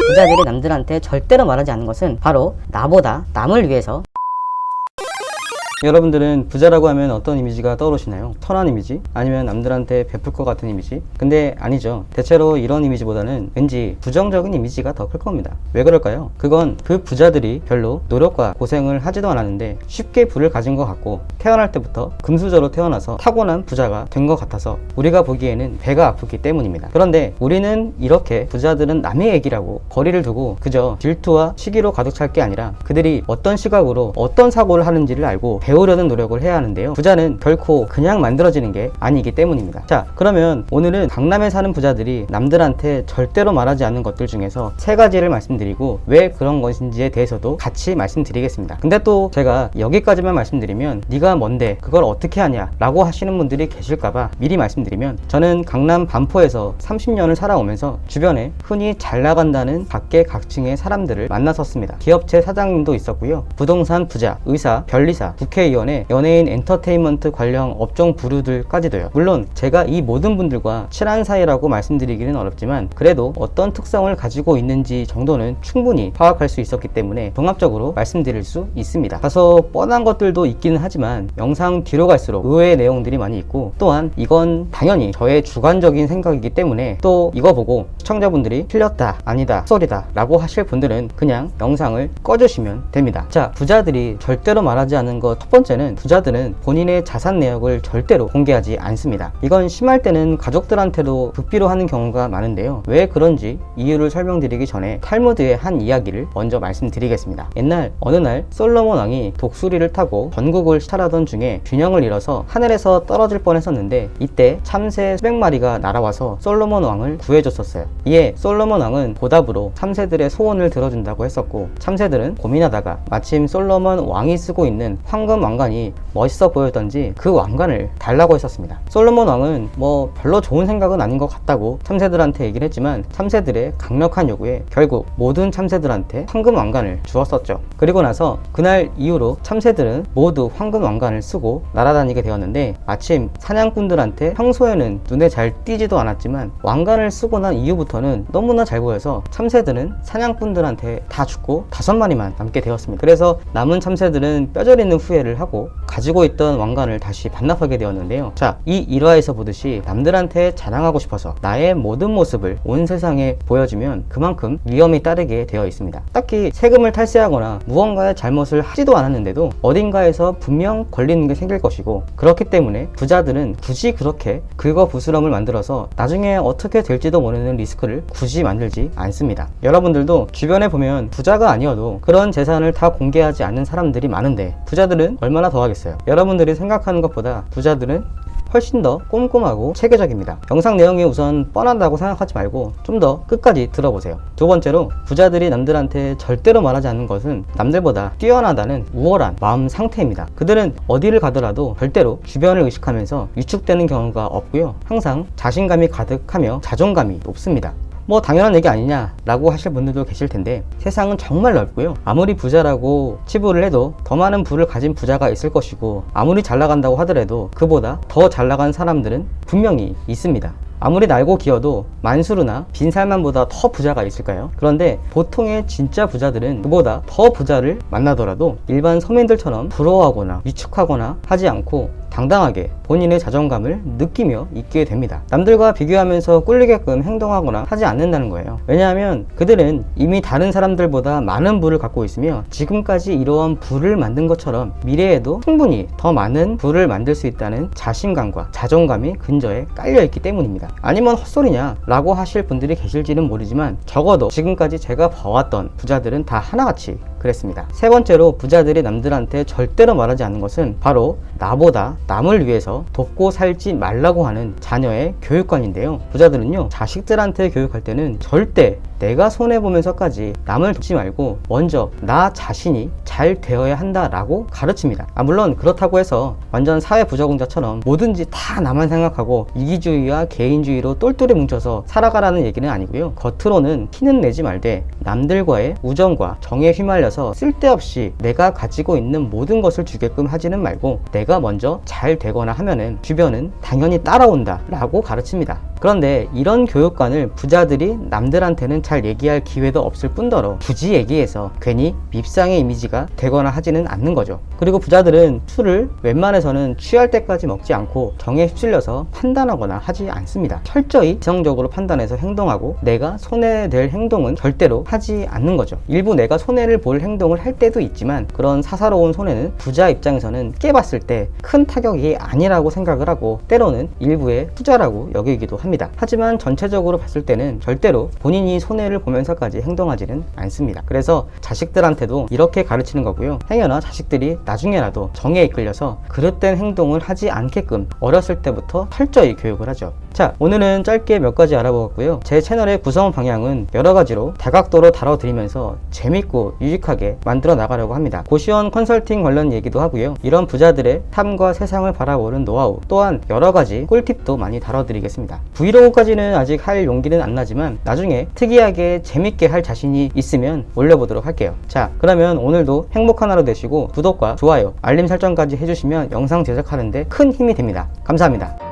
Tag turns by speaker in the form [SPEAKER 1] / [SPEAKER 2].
[SPEAKER 1] 부자들이 남들한테 절대로 말하지 않는 것은 바로 나보다 남을 위해서.
[SPEAKER 2] 여러분들은 부자라고 하면 어떤 이미지가 떠오르시나요? 선한 이미지? 아니면 남들한테 베풀 것 같은 이미지? 근데 아니죠. 대체로 이런 이미지보다는 왠지 부정적인 이미지가 더 클 겁니다. 왜 그럴까요? 그건 그 부자들이 별로 노력과 고생을 하지도 않았는데 쉽게 부를 가진 것 같고 태어날 때부터 금수저로 태어나서 타고난 부자가 된 것 같아서 우리가 보기에는 배가 아프기 때문입니다. 그런데 우리는 이렇게 부자들은 남의 얘기라고 거리를 두고 그저 질투와 시기로 가득 찰 게 아니라 그들이 어떤 시각으로 어떤 사고를 하는지를 알고 배우려는 노력을 해야 하는데요. 부자는 결코 그냥 만들어지는 게 아니기 때문입니다. 자, 그러면 오늘은 강남에 사는 부자들이 남들한테 절대로 말하지 않는 것들 중에서 세 가지를 말씀드리고 왜 그런 것인지에 대해서도 같이 말씀드리겠습니다. 근데 또 제가 여기까지만 말씀드리면 네가 뭔데 그걸 어떻게 하냐 라고 하시는 분들이 계실까봐 미리 말씀드리면 저는 강남 반포에서 30년을 살아오면서 주변에 흔히 잘 나간다는 각계각층의 사람들을 만났었습니다. 기업체 사장님도 있었고요. 부동산 부자, 의사, 변리사, 국회의원의 연예인, 엔터테인먼트 관련 업종 부류들까지도요. 물론 제가 이 모든 분들과 친한 사이라고 말씀드리기는 어렵지만 그래도 어떤 특성을 가지고 있는지 정도는 충분히 파악할 수 있었기 때문에 종합적으로 말씀드릴 수 있습니다. 다소 뻔한 것들도 있기는 하지만 영상 뒤로 갈수록 의외의 내용들이 많이 있고 또한 이건 당연히 저의 주관적인 생각이기 때문에 또 이거 보고 시청자분들이 틀렸다, 아니다, 헛소리다 라고 하실 분들은 그냥 영상을 꺼주시면 됩니다. 자, 부자들이 절대로 말하지 않은 것 첫 번째는 부자들은 본인의 자산 내역을 절대로 공개하지 않습니다. 이건 심할 때는 가족들한테도 극비로 하는 경우가 많은데요. 왜 그런지 이유를 설명드리기 전에 탈무드의 한 이야기를 먼저 말씀드리겠습니다. 옛날 어느 날 솔로몬 왕이 독수리를 타고 전국을 시찰하던 중에 균형을 잃어서 하늘에서 떨어질 뻔했었는데 이때 참새 수백 마리가 날아와서 솔로몬 왕을 구해줬었어요. 이에 솔로몬 왕은 보답으로 참새들의 소원을 들어준다고 했었고 참새들은 고민하다가 마침 솔로몬 왕이 쓰고 있는 황금 왕관이 멋있어 보였던지 그 왕관을 달라고 했었습니다. 솔로몬 왕은 뭐 별로 좋은 생각은 아닌 것 같다고 참새들한테 얘기를 했지만 참새들의 강력한 요구에 결국 모든 참새들한테 황금 왕관을 주었었죠. 그리고 나서 그날 이후로 참새들은 모두 황금 왕관을 쓰고 날아다니게 되었는데 마침 사냥꾼들한테 평소에는 눈에 잘 띄지도 않았지만 왕관을 쓰고 난 이후부터는 너무나 잘 보여서 참새들은 사냥꾼들한테 다 죽고 5마리만 남게 되었습니다. 그래서 남은 참새들은 뼈저리는 후회를 하고 가지고 있던 왕관을 다시 반납하게 되었는데요. 자, 이 일화에서 보듯이 남들한테 자랑하고 싶어서 나의 모든 모습을 온 세상에 보여주면 그만큼 위험이 따르게 되어 있습니다. 딱히 세금을 탈세하거나 무언가의 잘못을 하지도 않았는데도 어딘가에서 분명 걸리는 게 생길 것이고 그렇기 때문에 부자들은 굳이 그렇게 긁어부스럼을 만들어서 나중에 어떻게 될지도 모르는 리스크를 굳이 만들지 않습니다. 여러분들도 주변에 보면 부자가 아니어도 그런 재산을 다 공개하지 않는 사람들이 많은데 부자들은 얼마나 더 하겠어요. 여러분들이 생각하는 것보다 부자들은 훨씬 더 꼼꼼하고 체계적입니다. 영상 내용이 우선 뻔하다고 생각하지 말고 좀 더 끝까지 들어보세요. 두 번째로 부자들이 남들한테 절대로 말하지 않는 것은 남들보다 뛰어나다는 우월한 마음 상태입니다. 그들은 어디를 가더라도 절대로 주변을 의식하면서 위축되는 경우가 없고요. 항상 자신감이 가득하며 자존감이 높습니다. 뭐 당연한 얘기 아니냐 라고 하실 분들도 계실 텐데 세상은 정말 넓고요. 아무리 부자라고 치부를 해도 더 많은 부를 가진 부자가 있을 것이고 아무리 잘 나간다고 하더라도 그보다 더 잘 나간 사람들은 분명히 있습니다. 아무리 날고 기어도 만수르나 빈살만보다 더 부자가 있을까요? 그런데 보통의 진짜 부자들은 그보다 더 부자를 만나더라도 일반 서민들처럼 부러워하거나 위축하거나 하지 않고 당당하게 본인의 자존감을 느끼며 있게 됩니다. 남들과 비교하면서 꿀리게끔 행동하거나 하지 않는다는 거예요. 왜냐하면 그들은 이미 다른 사람들보다 많은 부를 갖고 있으며 지금까지 이러한 부를 만든 것처럼 미래에도 충분히 더 많은 부를 만들 수 있다는 자신감과 자존감이 근저에 깔려있기 때문입니다. 아니면 헛소리냐 라고 하실 분들이 계실지는 모르지만 적어도 지금까지 제가 봐왔던 부자들은 다 하나같이 그랬습니다. 세 번째로 부자들이 남들한테 절대로 말하지 않는 것은 바로 나보다 남을 위해서 돕고 살지 말라고 하는 자녀의 교육관인데요. 부자들은요 자식들한테 교육할 때는 절대 내가 손해보면서까지 남을 돕지 말고 먼저 나 자신이 잘 되어야 한다라고 가르칩니다. 물론 그렇다고 해서 완전 사회 부적응자처럼 뭐든지 다 나만 생각하고 이기주의와 개인주의로 똘똘히 뭉쳐서 살아가라는 얘기는 아니고요. 겉으로는 티는 내지 말되 남들과의 우정과 정에 휘말려서 쓸데없이 내가 가지고 있는 모든 것을 주게끔 하지는 말고 내가 먼저 잘 되거나 하면은 주변은 당연히 따라온다 라고 가르칩니다. 그런데 이런 교육관을 부자들이 남들한테는 잘 얘기할 기회도 없을 뿐더러 굳이 얘기해서 괜히 밉상의 이미지가 되거나 하지는 않는 거죠. 그리고 부자들은 술을 웬만해서는 취할 때까지 먹지 않고 정에 휩쓸려서 판단하거나 하지 않습니다. 철저히 이성적으로 판단해서 행동하고 내가 손해될 행동은 절대로 하지 않는 거죠. 일부 내가 손해를 볼 행동을 할 때도 있지만 그런 사사로운 손해는 부자 입장에서는 깨봤을 때 큰 타격이 아니라고 생각을 하고 때로는 일부의 투자라고 여기기도 합니다. 하지만 전체적으로 봤을 때는 절대로 본인이 손해를 보면서까지 행동하지는 않습니다. 그래서 자식들한테도 이렇게 가르치는 거고요. 행여나 자식들이 나중에라도 정에 이끌려서 그릇된 행동을 하지 않게끔 어렸을 때부터 철저히 교육을 하죠. 자, 오늘은 짧게 몇 가지 알아보았고요. 제 채널의 구성 방향은 여러 가지로 다각도로 다뤄드리면서 재밌고 유익하게 만들어 나가려고 합니다. 고시원 컨설팅 관련 얘기도 하고요. 이런 부자들의 삶과 세상을 바라보는 노하우, 또한 여러 가지 꿀팁도 많이 다뤄드리겠습니다. 브이로그까지는 아직 할 용기는 안 나지만 나중에 특이하게 재밌게 할 자신이 있으면 올려보도록 할게요. 자, 그러면 오늘도 행복한 하루 되시고 구독과 좋아요, 알림 설정까지 해주시면 영상 제작하는데 큰 힘이 됩니다. 감사합니다.